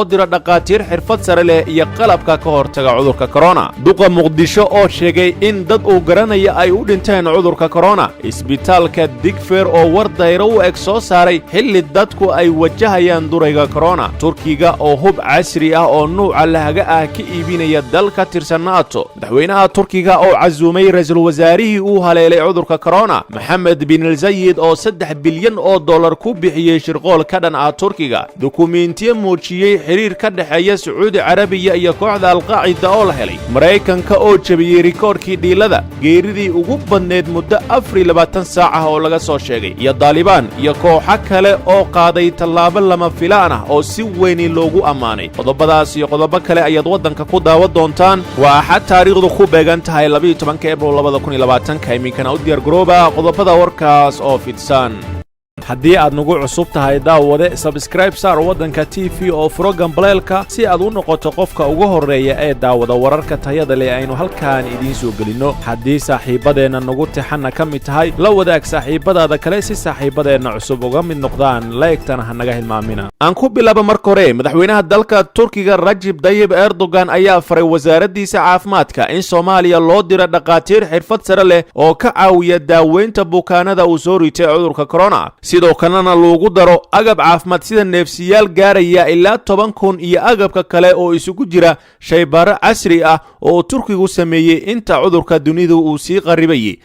dira dhaqaatiir xirfad sare leh iyo qalabka ka hortaga cudurka corona. Duqa Muqdisho oo sheegay in dad uu garanaya ay u dhinteen cudurka corona. Isbitaalka Digfaar oo war dayro u eg soo saaray xilli dadku ay wajahayaan durayga corona. Turkiga oo hub casri ah oo nuuca lahaga ah ka iibinaya dalka tirsan NATO. Madaxweynaha Turkiga oo casuumay ra'iisul wasaarihii uu haleelay cudurka corona. Mohammed bin Zayed oo 3 bilyan oo dollar ku bixiyay shirqool ka dhan ah Turkiga. Dukumeentiyo muujiyay xiriir ka dhaxeeya Sacuudi Carabiya iyo kooxda Al-Qaacida oo la helay. Mareykanka oo jabiyay rikoorkii dhiilada geeridii ugu badneed muddo 24 saac ah oo laga soo sheegay. iyo Taliban iyo kooxo kale oo qaaday tallaabo lama filaan ah oo si weyn loogu amaanay. qodobadaas iyo qodobo kale ayaad wadanka ku daawan doontaan. waa xad taariikhdu ku beegan tahay 12 Abriil 2020 iminkana u diyaar garooba qodobada warkaas oo fidsan. haddii aad nagu cusub tahay daawade subscribe saar wadanka TV oo program baleelka si aad u noqoto qofka ugu horeeya ee daawada wararka tayada leh aynu halkaan idiin soo gelino. haddii saaxiibadeena nagu tixana ka mid tahay la wadaag saaxiibadaada kale si saaxiibadeena cusub uga mid noqdaan like-tana ha naga hilmaamina. aan ku bilaabo marka hore madaxweynaha dalka Turkiga Recep Tayyip Erdogan ayaa faray wasaaraddiisa caafimaadka in Soomaaliya loo diro dhaqaatiir xirfad sare leh oo ka caawiya daaweynta bukaanada uu soo ritay cudurka corona. sidoo kalena loogu daro agab caafimaad sida neefsiyaal gaaraya ilaa 10,000 iyo agabka kale oo isugu jira shaybaaro casri ah oo Turkigu sameeyay inta cudurka dunidu uu sii qaribayay.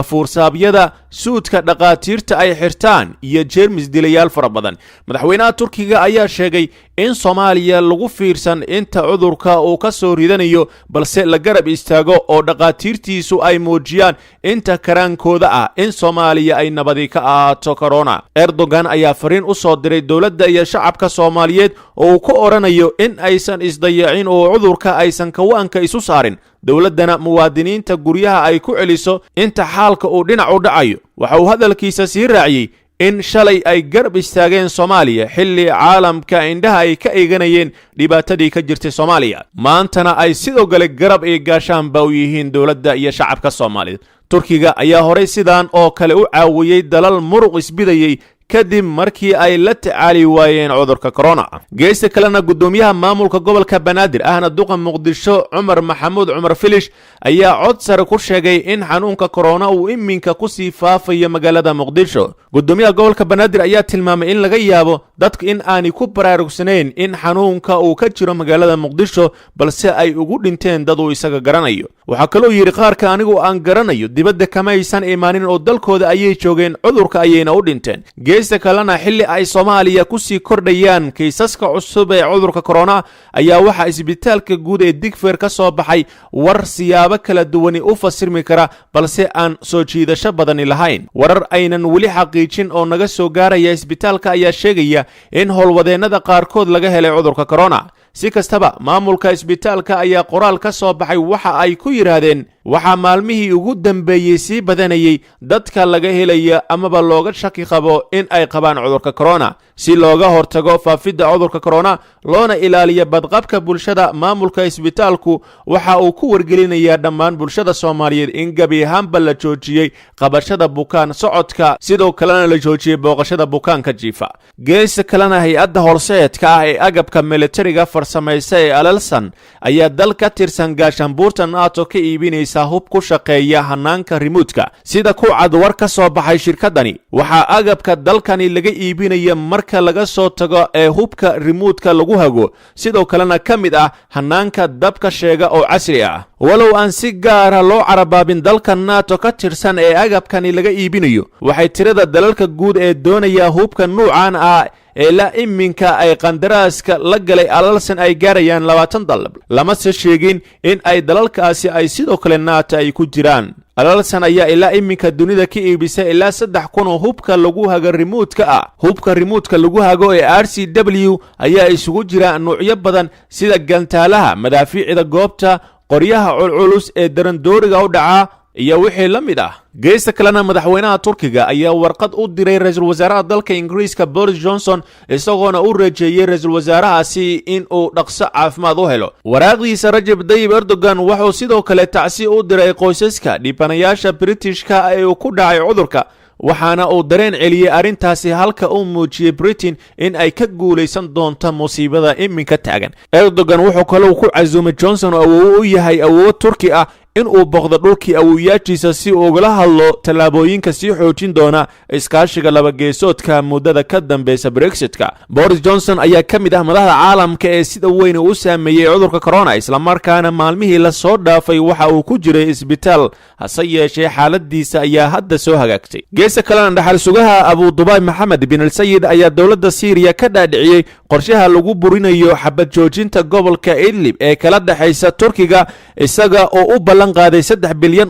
gafuursaabyada suudka dhaqaatiirta ay xirtaan iyo jeermis dilayaal fara badan. madaxweynaha Turkiga ayaa sheegay in Soomaaliya lagu fiirsan inta cudurka uu ka soo ridanayo balse la garab istaago oo dhaqaatiirtiisu ay muujiyaan inta karaankooda ah in Soomaaliya ay nabadi ka ahaato corona. Erdogan ayaa fariin u soo diray dawladda iyo shacabka Soomaaliyeed oo uu ku oranayo in aysan isdayacin oo cudurka aysan kawaanka isu saarin. dawladdana muwaadiniinta guryaha ay ku celiso inta xaalka uu dhinac u dhacayo. waxa uu hadalkiisa sii raaciyay in shalay ay garab istaageen Soomaaliya xilli caalamka indhaha ay ka eeganayeen dhibaatadii ka jirtay Soomaaliya. maantana ay sidoo kale garab ee gaashaanba u yihiin dawladda iyo shacabka Soomaaliyeed. Turkiga ayaa horey sidaan oo kale u caawiyay dalal muruq isbidayay kadib markii ay la tacaali waayeen cudurka corona. geesta kalena gudoomiyaha maamulka gobolka Banaadir ahna duqa Muqdisho Cumar Maxamuud Cumar Filish ayaa cod sare ku sheegay in xanuunka corona uu iminka ku sii faafayo magaalada Muqdisho. gudoomiyaha gobolka Banaadir ayaa tilmaamay in laga yaabo dadku in aanay ku baraarugsanayn in xanuunka uu ka jiro magaalada Muqdisho balse ay ugu dhinteen dad uu isaga garanayo. waxa kale oo yiri qaarka anigu aan garanayo dibadda kama aysan imaanin oo dalkooda ayay joogeen cudurka ayayna u dhinteen. geesta kalena xilli ay Soomaaliya ku sii kordhayaan kiisaska cusub ee cudurka corona ayaa waxa isbitaalka guud ee Digfaar ka soo baxay war siyaabo kala duwan u fasirmi kara balse aan soo jiidasho badan lahayn. warar aynan wali xaqiijin oo naga soo gaaraya isbitaalka ayaa sheegaya in howlwadeennada qaarkood laga helay cudurka corona. si kastaba maamulka isbitaalka ayaa qoraal ka soo baxay waxa ay ku yiraahdeen waxa maalmihii ugu dambeeyay sii badanayay dadka laga helaya amaba looga shaki qabo in ay qabaan cudurka corona. si looga hortago faafidda cudurka corona loona ilaaliyo badqabka bulshada maamulka isbitaalku waxa uu ku wargelinayaa dhammaan bulshada Soomaaliyeed in gabi ahaanba la joojiyay qabashada bukaan socodka sidoo kalena la joojiyay booqashada bukaanka jiifa. geesta kalena hay'adda horseedka ah ee agabka militariga farsamaysa ee Alalsan ayaa dal ka tirsan gaashaanbuurta NATO ka iibinaysa hub ku shaqeeya hanaanka remote-ka. sida ku cad war ka soo baxay shirkadani waxa agabka dalkani laga iibinaya marka laga soo tago ee hubka remote-ka lagu hago sidoo kalena ka mid ah hanaanka dabka sheega oo casri ah. walow aan si gaar ah loo carabaabin dalka NATO ka tirsan ee agabkani laga iibinayo waxay tirada dalalka guud ee doonaya hubka nuucan ah ee la iminka ay qandaraaska la galay Alalsan ay gaarayaan 20 dal. lama se sheegin in ay dalalkaasi ay sidoo kale NATO ay ku jiraan. Alalsan ayaa ilaa iminka dunida ka iibisay ilaa 3,000 oo hubka lagu hago remote-ka ah. hubka remote-ka lagu hago ee RCW ayaa isugu jira nuucyo badan sida gantaalaha, madaafiicda goobta, qoryaha culculus ee darandooriga u dhaca iyo wixii la mid ah. geesta kalena madaxweynaha Turkiga ayaa warqad u diray ra'iisul wasaaraha dalka Ingiriiska Boris Johnson isagoona u rajeeyay ra'iisul wasaarahaasi in uu dhaqso caafimaad u helo. waraaqdiisa Recep Tayyip Erdogan wuxuu sidoo kale tacsi u diray qoysaska dhibanayaasha Britishka ee uu ku dhacay cudurka waxaana uu dareen celiyey arrintaasi halka uu muujiyey Britain in ay ka guulaysan doonto musiibada iminka taagan. Erdogan wuxuu kaloo ku casuumay Johnson oo uu yahay awood Turki ah in uu boqdo dhulkii awoowayaashiisa si uu ugala hadlo tallaabooyinka sii xoojin doona iskaashiga laba geesoodka muddada ka dambeysa Brexitka. Boris Johnson ayaa ka mid ah madaxda caalamka ee sida weyn u saameeyay cudurka corona, isla markaana maalmihii la soo dhaafay waxa uu ku jiray isbitaal, hase yeeshee xaaladiisa ayaa hadda soo hagaagtay. geeska kalena dhaxal sugaha Abu Dubai Mohammed bin Al-Sayed ayaa dowladda Syria ka dhaadhiciyay qorshaha lagu burinayo xabad joojinta gobolka Idlib ee kala dhaxaysa Turkiga, isaga oo u qaaday $3 bilyan.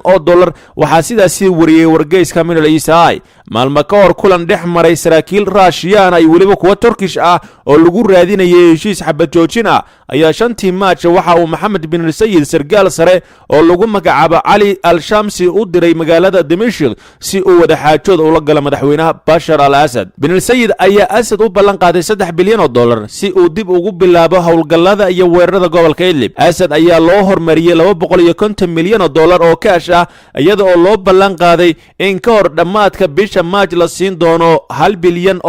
waxaa sidaasi wariyay wargeyska Middle East Eye. maalmo ka hor kulan dhex maray saraakiil Ruushiyaan ay weliba kuwa Turkish ah oo lagu raadinayay heshiis xabad joojin ah ayaa 5 Maarch waxa uu Mohammed bin Al-Sayed sargaal sare oo lagu magacaabo Ali Al-Shamsi u diray magaalada Dimashq si uu wada xaajood ula galo madaxweynaha Bashar al-Assad. bin Al-Sayed ayaa Assad u ballan qaaday $3 bilyan si uu dib ugu bilaabo howlgallada iyo weerarada gobolka Idlib. Assad ayaa loo hormariyay $250 milyan oo kaash ah, iyada oo loo ballan qaaday in ka hor dhammaadka bisha Maaj la siin doono $1 bilyan,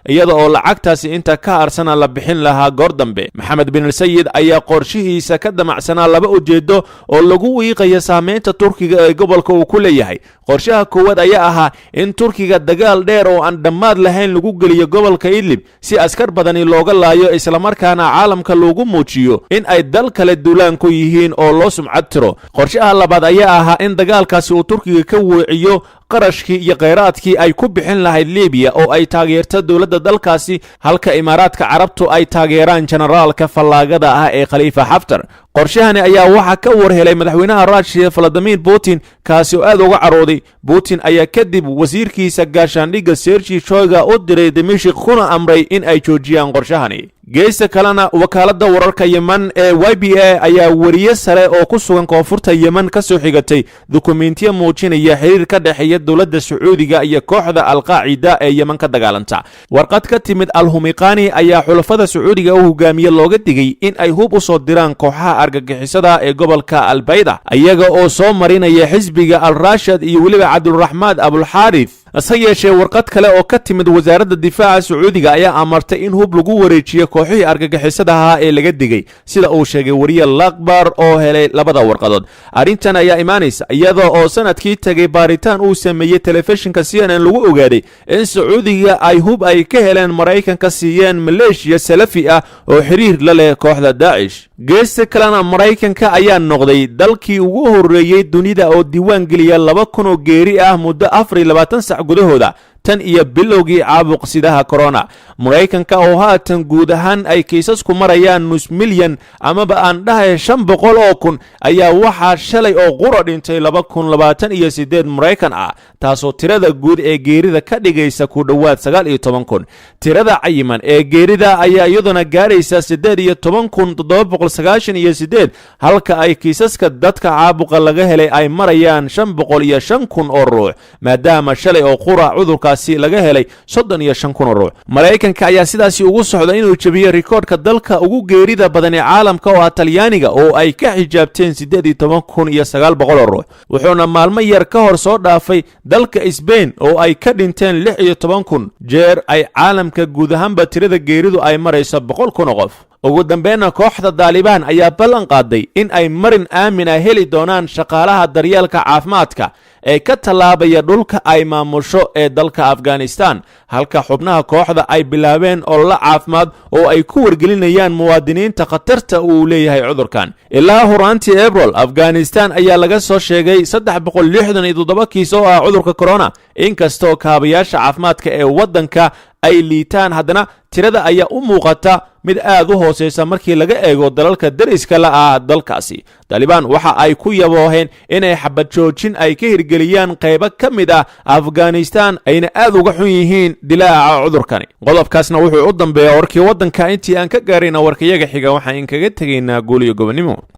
iyada oo lacagtaasi inta ka harsana la bixin lahaa goor dambe. Mohammed bin Al-Sayed ayaa qorshihiisa ka damacsanaa laba ujeedo oo lagu wiiqayo saameynta Turkiga ee gobolka uu ku leeyahay. qorshaha koowaad ayaa ahaa in Turkiga dagaal dheer oo aan dhammaad lahayn lagu geliyo gobolka Idlib si askar badani looga laayo, isla markaana caalamka loogu muujiyo in ay dal kale duulaan ku yihiin oo loo sumcad tiro. qorshaha labaad ayaa ahaa in dagaalkaasi uu Turkiga ka weeciyo qarashkii iyo kheyraadkii ay ku bixin lahayd Liibiya oo ay taageerto dowladda dalkaasi, halka Imaaraadka Carabtu ay taageeraan generaalka fallaagada ah ee Khalifa Haftar. qorshahani ayaa waxa ka warhelay madaxweynaha Russia Vladimir Putin, kaasi oo aad uga carooday. Putin ayaa kadib wasiirkiisa gaashaandhigga Sergei Shoigu u diray Dimashq kuna amray in ay joojiyaan qorshahani. geeska kalena wakaaladda wararka Yemen ee YBA ayaa wariye sare oo ku sugan koonfurta Yemen ka soo xigatay dukumeentiyo muujinaya xiriir ka dhexeeya dowladda Sacuudiga iyo kooxda Al-Qaacida ee Yemen ka dagaalanta. warqad ka timid Al-Humiqani ayaa xulafada Sacuudiga u hogaamiye looga digay in ay hub u soo diraan kooxaha argagixisada ee gobolka Al-Bayda, iyaga oo soo marinaya xisbiga Al-Rashid iyo weliba Cabdulrahmaan Abulxaarith. hase yeeshee warqad kale oo ka timid wasaaradda difaaca Sacuudiga ayaa amartay in hub lagu wareejiyo kooxihii argagixisada ahaa ee laga digay, sida uu sheegay wariye Lakbar oo helay labada warqadood. arrintan ayaa imaanaysa iyada oo sanadkii tagay baaritaan uu sameeyey telefishinka CNN lagu ogaaday in Sacuudiga ay hub ay ka heleen Maraykanka siiyeen maleeshiya Salafi ah oo xiriir la leh kooxda Daesh. geeska kalena Maraykanka ayaa noqday dalkii ugu horeeyay dunida oo diiwaan geliya 2,000 oo geeri ah muddo 24 saac gudahooda tan iyo bilowgii caabuqsidaha corona. Maraykanka oo haatan guud ahaan ay kiisasku marayaan nus milyan amaba aan dhahay 500,000 ayaa waxaa shalay oo qura dhintay 228 Maraykan ah, taasoo tirada guud ee geerida ka dhigaysa ku dhowaad 19,000. tirada cayiman ee geerida ayaa iyaduna gaaraysa 18,798, halka ay kiisaska dadka caabuqa laga helay ay marayaan 505,000 oo ruux, maadaama shalay oo qura cudurka laga helay 35,000 ruux. Maraykanka ayaa sidaasi ugu socda inuu jabiyo rikoodhka dalka ugu geerida badan ee caalamka oo ah Talyaaniga oo ay ka xijaabteen 18,900 ruux, wuxuuna maalmo yar ka hor soo dhaafay dalka Spain oo ay ka dhinteen 16,000 jeer ay caalamka guud ahaanba tirada geeridu ay marayso 100,000 qof. ugu dambeynna kooxda Taliban ayaa ballan qaaday in ay marin aamin ah heli doonaan shaqaalaha daryeelka caafimaadka ee ka tallaabaya dhulka ay maamusho ee dalka Afghanistan, halka xubnaha kooxda ay bilaabeen olole caafimaad oo ay ku wargelinayaan muwaadiniinta khatarta uu leeyahay cudurkan. ilaa horaantii April, Afghanistan ayaa laga soo sheegay 367 kiis oo ah cudurka corona, inkastoo kaabayaasha caafimaadka ee waddanka ay liitaan, haddana tirada ayaa u muuqata mid aad u hooseysa markii laga eego dalalka dariska la ah dalkaasi. Taliban waxa ay ku yabooheen inay xabad joojin ay ka hirgeliyaan qaybo ka mid ah Afghanistan, ayna aad uga xun yihiin dilaaca cudurkani. qodobkaasna wuxuu u dambeeyaa warkii waddanka. intii aan ka gaarayna warkayaga xiga waxaan kaga tegaynaa guul iyo gobonimo.